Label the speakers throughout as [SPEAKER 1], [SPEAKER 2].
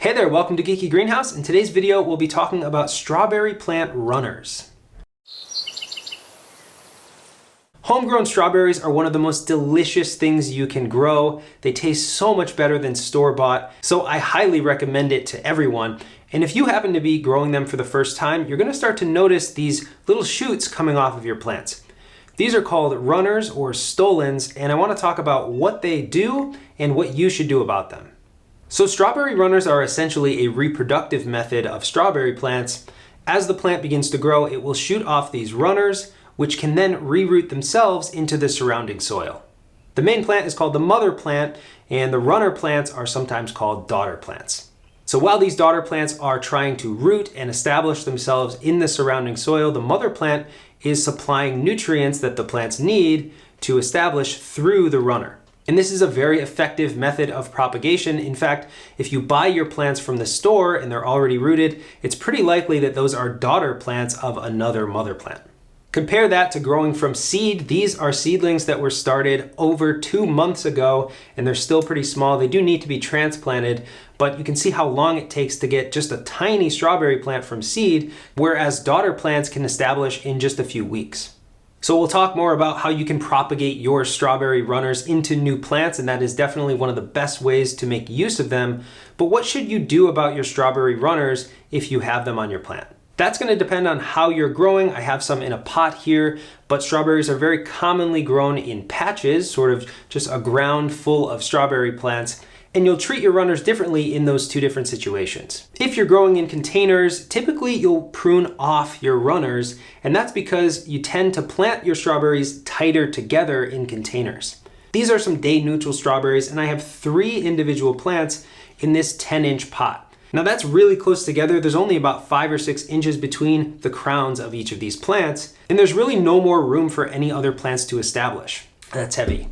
[SPEAKER 1] Hey there, welcome to Geeky Greenhouse. In today's video, we'll be talking about strawberry plant runners. Homegrown strawberries are one of the most delicious things you can grow. They taste so much better than store-bought, so I highly recommend it to everyone. And if you happen to be growing them for the first time, you're gonna start to notice these little shoots coming off of your plants. These are called runners or stolons, and I wanna talk about what they do and what you should do about them. So strawberry runners are essentially a reproductive method of strawberry plants. As the plant begins to grow, it will shoot off these runners, which can then reroot themselves into the surrounding soil. The main plant is called the mother plant, and the runner plants are sometimes called daughter plants. So while these daughter plants are trying to root and establish themselves in the surrounding soil, the mother plant is supplying nutrients that the plants need to establish through the runner. And this is a very effective method of propagation. In fact, if you buy your plants from the store and they're already rooted, it's pretty likely that those are daughter plants of another mother plant. Compare that to growing from seed. These are seedlings that were started over 2 months ago, and they're still pretty small. They do need to be transplanted, but you can see how long it takes to get just a tiny strawberry plant from seed, whereas daughter plants can establish in just a few weeks. So we'll talk more about how you can propagate your strawberry runners into new plants, and that is definitely one of the best ways to make use of them. But what should you do about your strawberry runners if you have them on your plant? That's going to depend on how you're growing. I have some in a pot here, but strawberries are very commonly grown in patches, sort of just a ground full of strawberry plants. And you'll treat your runners differently in those two different situations. If you're growing in containers, typically you'll prune off your runners, and that's because you tend to plant your strawberries tighter together in containers. These are some day neutral strawberries, and I have 3 individual plants in this 10-inch pot. Now that's really close together. There's only about 5 or 6 inches between the crowns of each of these plants, and there's really no more room for any other plants to establish. That's heavy.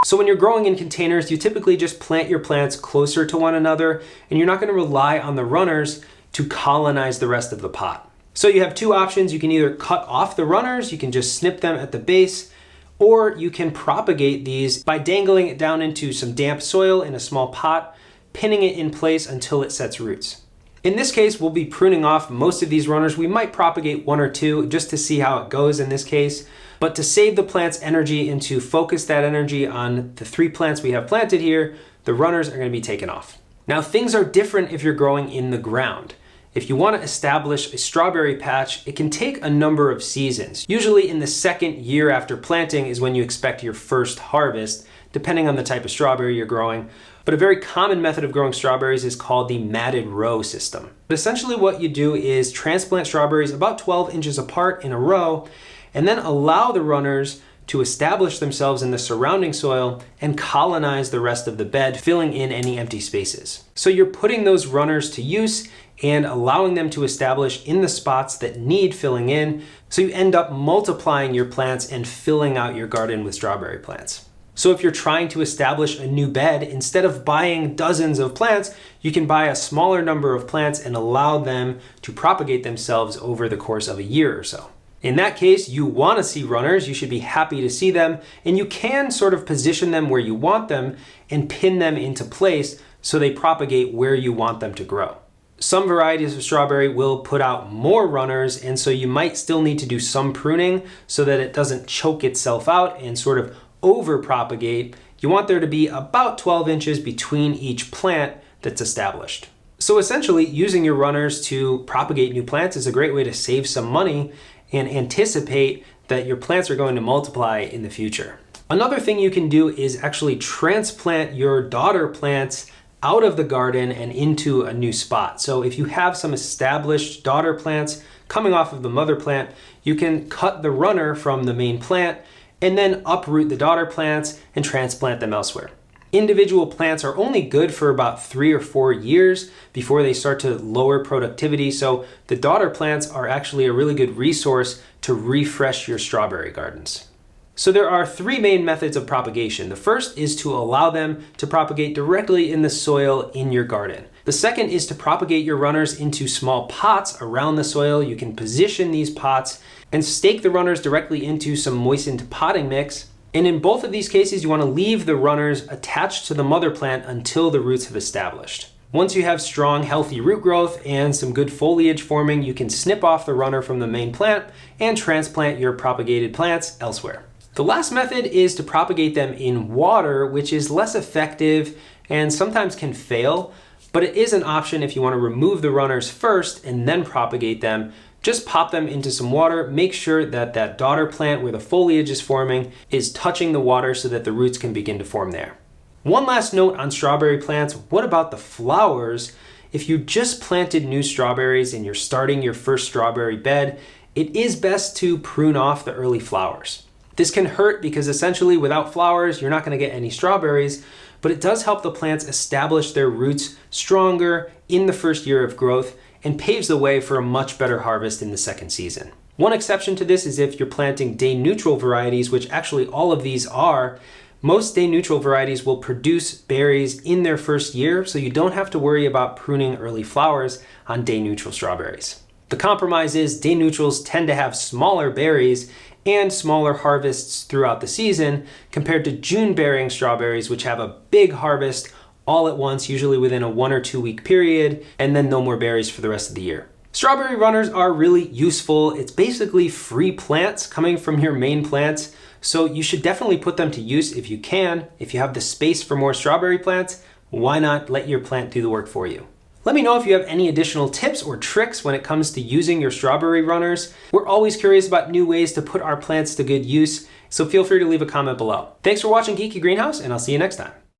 [SPEAKER 1] So when you're growing in containers, you typically just plant your plants closer to one another, and you're not going to rely on the runners to colonize the rest of the pot. So you have 2 options. You can either cut off the runners, you can just snip them at the base, or you can propagate these by dangling it down into some damp soil in a small pot, pinning it in place until it sets roots. In this case, we'll be pruning off most of these runners. We might propagate 1 or 2 just to see how it goes in this case. But to save the plant's energy and to focus that energy on the 3 plants we have planted here, the runners are going to be taken off. Now things are different if you're growing in the ground. If you want to establish a strawberry patch, it can take a number of seasons. Usually in the 2nd year after planting is when you expect your first harvest, depending on the type of strawberry you're growing. But a very common method of growing strawberries is called the matted row system. But essentially what you do is transplant strawberries about 12 inches apart in a row, and then allow the runners to establish themselves in the surrounding soil and colonize the rest of the bed, filling in any empty spaces. So you're putting those runners to use and allowing them to establish in the spots that need filling in, so you end up multiplying your plants and filling out your garden with strawberry plants. So if you're trying to establish a new bed, instead of buying dozens of plants, you can buy a smaller number of plants and allow them to propagate themselves over the course of a year or so. In that case, you want to see runners, you should be happy to see them, and you can sort of position them where you want them and pin them into place so they propagate where you want them to grow. Some varieties of strawberry will put out more runners, and so you might still need to do some pruning so that it doesn't choke itself out and sort of over-propagate. You want there to be about 12 inches between each plant that's established. So essentially, using your runners to propagate new plants is a great way to save some money and anticipate that your plants are going to multiply in the future. Another thing you can do is actually transplant your daughter plants out of the garden and into a new spot. So if you have some established daughter plants coming off of the mother plant, you can cut the runner from the main plant and then uproot the daughter plants and transplant them elsewhere. Individual plants are only good for about 3 or 4 years before they start to lower productivity, so the daughter plants are actually a really good resource to refresh your strawberry gardens. So there are 3 main methods of propagation. The first is to allow them to propagate directly in the soil in your garden. The second is to propagate your runners into small pots around the soil. You can position these pots and stake the runners directly into some moistened potting mix. And in both of these cases, you want to leave the runners attached to the mother plant until the roots have established. Once you have strong, healthy root growth and some good foliage forming, you can snip off the runner from the main plant and transplant your propagated plants elsewhere. The last method is to propagate them in water, which is less effective and sometimes can fail, but it is an option if you want to remove the runners first and then propagate them. Just pop them into some water, make sure that that daughter plant where the foliage is forming is touching the water so that the roots can begin to form there. One last note on strawberry plants, what about the flowers? If you just planted new strawberries and you're starting your first strawberry bed, it is best to prune off the early flowers. This can hurt because essentially without flowers, you're not going to get any strawberries, but it does help the plants establish their roots stronger in the first year of growth and paves the way for a much better harvest in the second season. One exception to this is if you're planting day neutral varieties, which actually all of these are. Most day neutral varieties will produce berries in their first year, so you don't have to worry about pruning early flowers on day neutral strawberries. The compromise is day neutrals tend to have smaller berries and smaller harvests throughout the season compared to June bearing strawberries, which have a big harvest all at once, usually within a 1 or 2 week period, and then no more berries for the rest of the year. Strawberry runners are really useful. It's basically free plants coming from your main plants, so you should definitely put them to use if you can. If you have the space for more strawberry plants, why not let your plant do the work for you? Let me know if you have any additional tips or tricks when it comes to using your strawberry runners. We're always curious about new ways to put our plants to good use, so feel free to leave a comment below. Thanks for watching Geeky Greenhouse, and I'll see you next time.